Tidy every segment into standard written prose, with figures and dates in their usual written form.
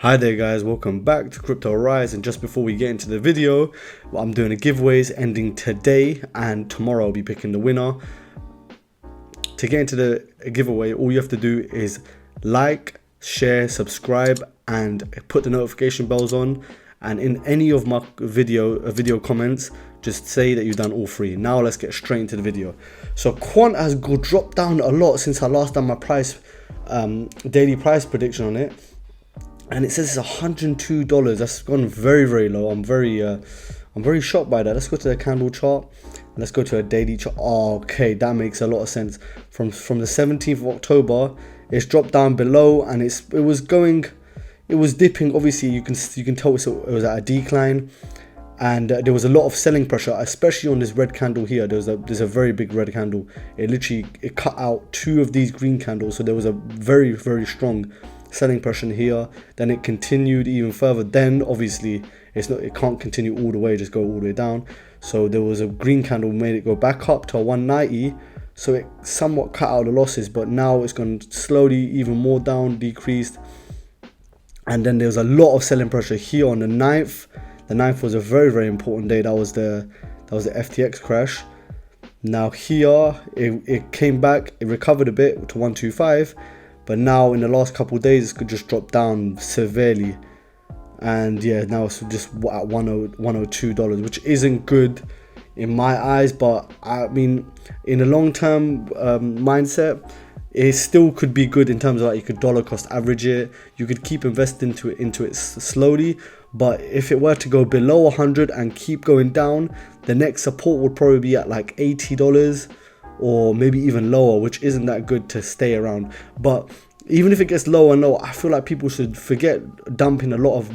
Hi there guys, welcome back to Crypto Rise, and just before we get into the video, I'm doing a giveaways ending today, and tomorrow I'll be picking the winner. To get into the giveaway, all you have to do is like, share, subscribe, and put the notification bells on, and in any of my video comments, just say that you've done all three. Now let's get straight into the video. So Quant has dropped down a lot since I last done my daily price prediction on it. And it says it's $102. That's gone very low. I'm very shocked by that. Let's go to the candle chart. Let's go to a daily chart. Oh, okay, that makes a lot of sense. From the 17th of October, it's dropped down below, and it was dipping. Obviously, you can tell it was at a decline, and there was a lot of selling pressure, especially on this red candle here. There's a very big red candle. It cut out two of these green candles, so there was a very strong selling pressure here. Then it continued even further. Then obviously it can't continue all the way, just go all the way down. So there was a green candle, made it go back up to a 190, so it somewhat cut out the losses, but now it's gone slowly even more down, decreased. And then there was a lot of selling pressure here on the 9th. The 9th was a very important day. That was the FTX crash. Now here it came back, it recovered a bit to 125, but now in the last couple of days it could just drop down severely, and yeah, now it's just at $102, which isn't good in my eyes. But I mean, in a long-term mindset, it still could be good in terms of like you could dollar cost average it. You could keep investing into it slowly. But if it were to go below 100 and keep going down, the next support would probably be at like $80 or maybe even lower, which isn't that good to stay around. But even if it gets lower and lower, I feel like people should forget dumping a lot of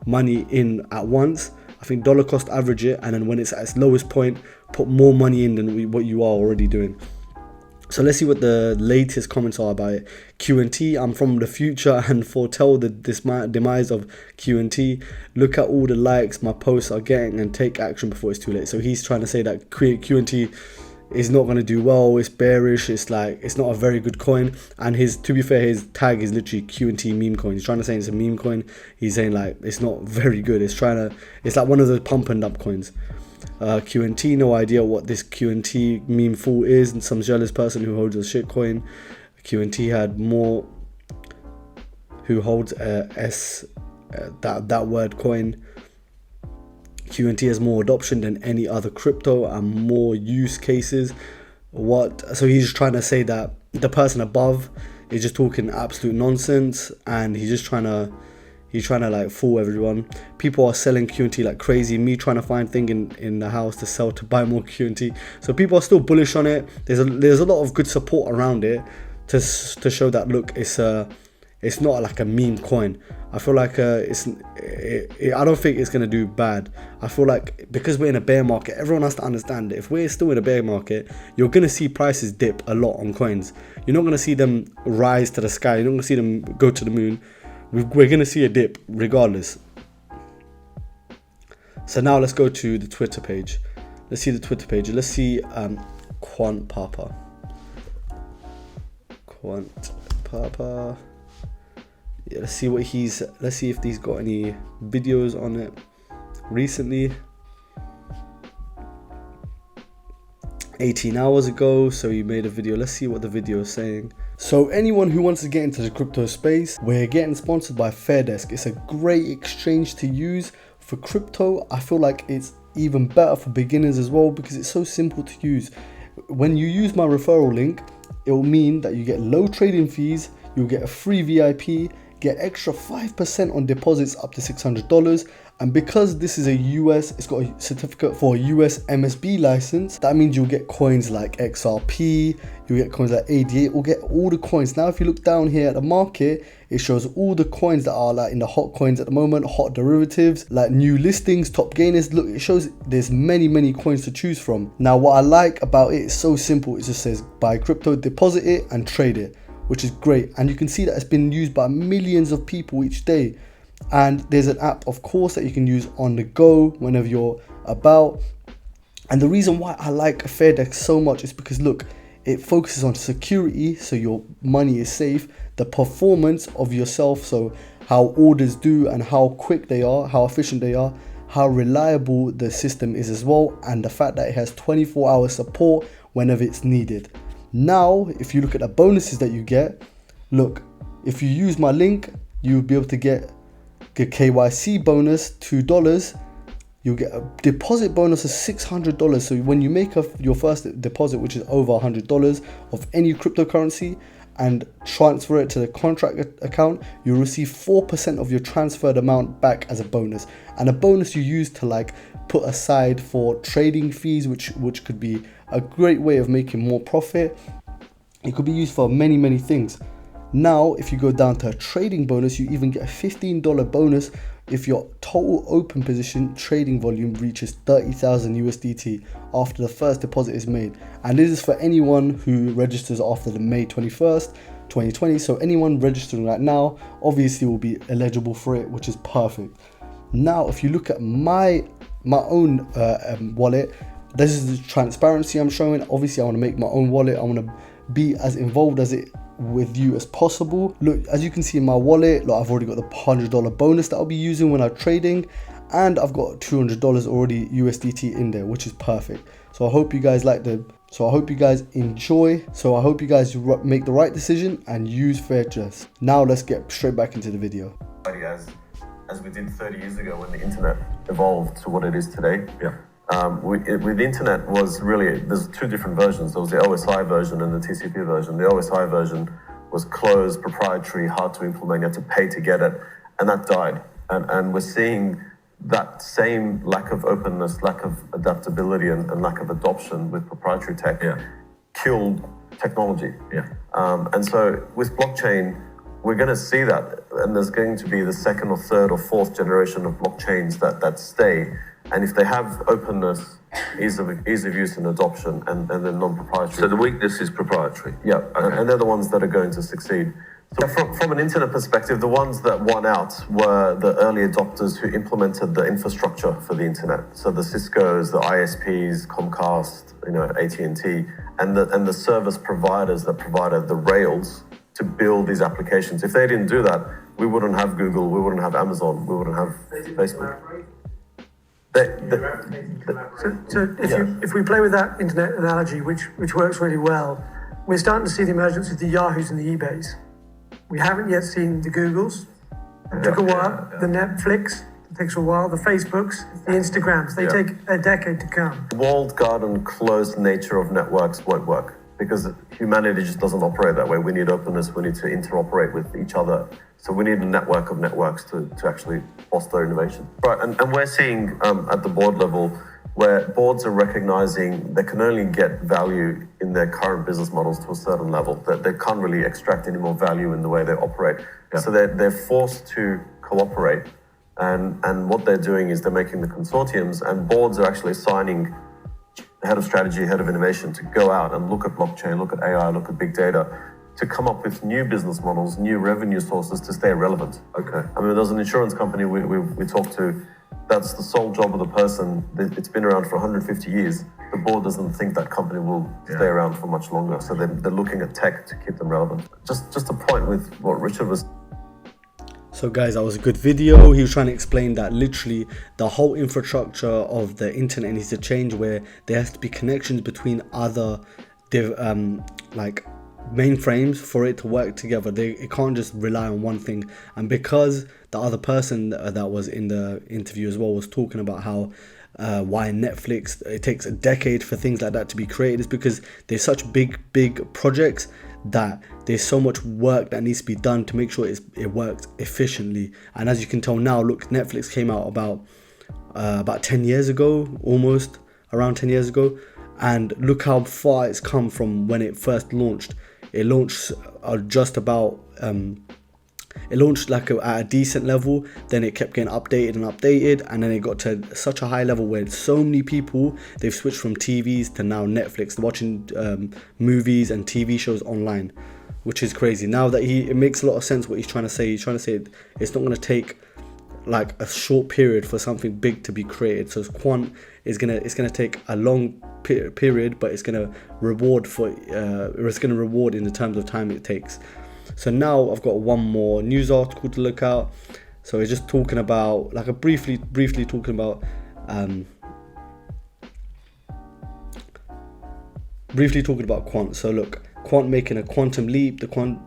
money in at once. I think dollar cost average it, and then when it's at its lowest point, put more money in than what you are already doing. So let's see what the latest comments are about it. QNT, I'm from the future and foretell the demise of QNT. Look at all the likes my posts are getting and take action before it's too late. So he's trying to say that QNT is not going to do well. It's bearish. It's not a very good coin. And to be fair, his tag is literally QNT meme coin. He's trying to say it's a meme coin. He's saying like it's not very good. It's like one of those pump and dump coins. QNT, no idea what this QNT meme fool is, and some jealous person who holds a shit coin. QNT had more, who holds that word coin. QNT has more adoption than any other crypto and more use cases. So he's trying to say that the person above is just talking absolute nonsense, and he's trying to like fool everyone. People are selling QNT like crazy. Me trying to find thing in the house to sell to buy more QNT. So people are still bullish on it. There's a lot of good support around it to show that look, it's not like a meme coin. I feel like I don't think it's gonna do bad. I feel like because we're in a bear market, everyone has to understand that if we're still in a bear market, you're gonna see prices dip a lot on coins. You're not gonna see them rise to the sky. You're not gonna see them go to the moon. We're gonna see a dip regardless. So now let's go to the Twitter page. Let's see the Twitter page. Let's see Quant Papa. Yeah, let's see if he's got any videos on it recently. 18 hours ago, so he made a video. Let's see what the video is saying. So anyone who wants to get into the crypto space, we're getting sponsored by FairDesk. It's a great exchange to use for crypto. I feel like it's even better for beginners as well because it's so simple to use. When you use my referral link, it will mean that you get low trading fees, you'll get a free VIP, get extra 5% on deposits up to $600. And because this is a US, it's got a certificate for a US MSB license, that means you'll get coins like XRP, you'll get coins like ADA, you'll get all the coins. Now if you look down here at the market, it shows all the coins that are like in the hot coins at the moment, hot derivatives, like new listings, top gainers. Look, it shows there's many coins to choose from. Now what I like about it is so simple. It just says buy crypto, deposit it and trade it, which is great. And you can see that it's been used by millions of people each day. And there's an app, of course, that you can use on the go whenever you're about. And the reason why I like FairDesk so much is because look, it focuses on security, so your money is safe, the performance of yourself, so how orders do and how quick they are, how efficient they are, how reliable the system is as well, and the fact that it has 24-hour support whenever it's needed. Now, if you look at the bonuses that you get, look, if you use my link, you'll be able to get the KYC bonus, $2. You'll get a deposit bonus of $600. So when you make your first deposit, which is over $100 of any cryptocurrency, and transfer it to the contract account, you'll receive 4% of your transferred amount back as a bonus. And a bonus you use to like put aside for trading fees, which could be a great way of making more profit. It could be used for many things. Now, if you go down to a trading bonus, you even get a $15 bonus if your total open position trading volume reaches 30,000 USDT after the first deposit is made. And this is for anyone who registers after the May 21st, 2020. So anyone registering right now obviously will be eligible for it, which is perfect. Now, if you look at my own wallet, this is the transparency I'm showing. Obviously, I want to make my own wallet. I want to be as involved with you as possible. Look, as you can see in my wallet, look, I've already got the $100 bonus that I'll be using when I'm trading, and I've got $200 already USDT in there, which is perfect. So I hope you guys enjoy. So I hope you guys make the right decision and use FairDesk. Now let's get straight back into the video. As we did 30 years ago when the internet evolved to what it is today. With the internet was really, there's two different versions. There was the OSI version and the TCP version. The OSI version was closed, proprietary, hard to implement, you had to pay to get it, and that died. And we're seeing that same lack of openness, lack of adaptability, and lack of adoption with proprietary tech killed technology. And so with blockchain, we're going to see that, and there's going to be the second or third or fourth generation of blockchains that stay. And if they have openness, ease of use and adoption, and they're non-proprietary. So the weakness is proprietary? Yeah, okay. And they're the ones that are going to succeed. So from an internet perspective, the ones that won out were the early adopters who implemented the infrastructure for the internet. So the Cisco's, the ISPs, Comcast, AT&T, and the service providers that provided the rails to build these applications. If they didn't do that, we wouldn't have Google, we wouldn't have Amazon, we wouldn't have Facebook. If we play with that internet analogy, which works really well, we're starting to see the emergence of the Yahoos and the eBays. We haven't yet seen the Googles. It took a while. The Netflix, it takes a while. The Facebooks, the Instagrams, they take a decade to come. The walled garden, closed nature of networks won't work because humanity just doesn't operate that way. We need openness. We need to interoperate with each other. So we need a network of networks to actually foster innovation. Right, and we're seeing at the board level where boards are recognizing they can only get value in their current business models to a certain level, that they can't really extract any more value in the way they operate. So they're forced to cooperate. And what they're doing is they're making the consortiums, and boards are actually assigning head of strategy, head of innovation to go out and look at blockchain, look at AI, look at big data, to come up with new business models, new revenue sources to stay relevant. Okay. I mean, there's an insurance company we talked to, that's the sole job of the person. It's been around for 150 years. The board doesn't think that company will stay around for much longer. So they're looking at tech to keep them relevant. Just a point with what Richard was. So guys, that was a good video. He was trying to explain that literally the whole infrastructure of the internet needs to change, where there has to be connections between other like mainframes for it to work together. It can't just rely on one thing. And because the other person that was in the interview as well was talking about how why Netflix, it takes a decade for things like that to be created, is because there's such big projects that there's so much work that needs to be done to make sure it works efficiently. And as you can tell now, look, Netflix came out about 10 years ago, almost around 10 years ago, and look how far it's come from when it first launched. It launched it launched like at a decent level, then it kept getting updated, and then it got to such a high level where so many people, they've switched from TVs to now Netflix. They're watching movies and TV shows online, which is crazy. Now that it makes a lot of sense what he's trying to say. He's trying to say it's not going to take like a short period for something big to be created. So Quant it's gonna take a long period, but it's gonna reward in the terms of time it takes. So now I've got one more news article to look out. So it's just talking about, like, briefly talking about Quant. So look, Quant making a quantum leap. The Quant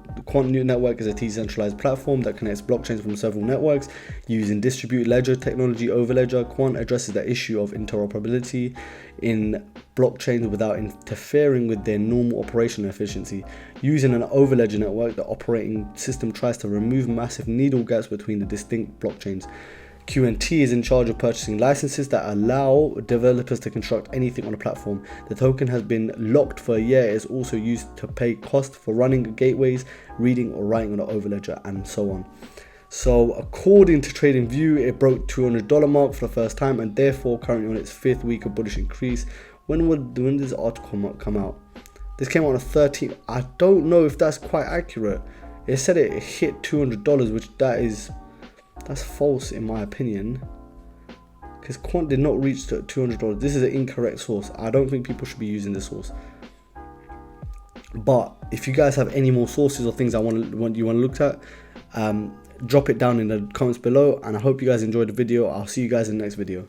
Network is a decentralized platform that connects blockchains from several networks using distributed ledger technology over ledger. Quant addresses the issue of interoperability in blockchains without interfering with their normal operational efficiency. Using an overledger network, the operating system tries to remove massive needle gaps between the distinct blockchains. Qnt is in charge of purchasing licenses that allow developers to construct anything on a platform. The token has been locked for a year. It is also used to pay cost for running gateways, reading or writing on the overledger, and so on. So according to TradingView, it broke $200 mark for the first time and therefore currently on its 5th week of bullish increase. When did this article come out? This came out on the 13th. I don't know if that's quite accurate. It said it hit $200, which that's false in my opinion, because Quant did not reach $200. This is an incorrect source. I don't think people should be using this source. But if you guys have any more sources or things you want to look at, drop it down in the comments below. And I hope you guys enjoyed the video. I'll see you guys in the next video.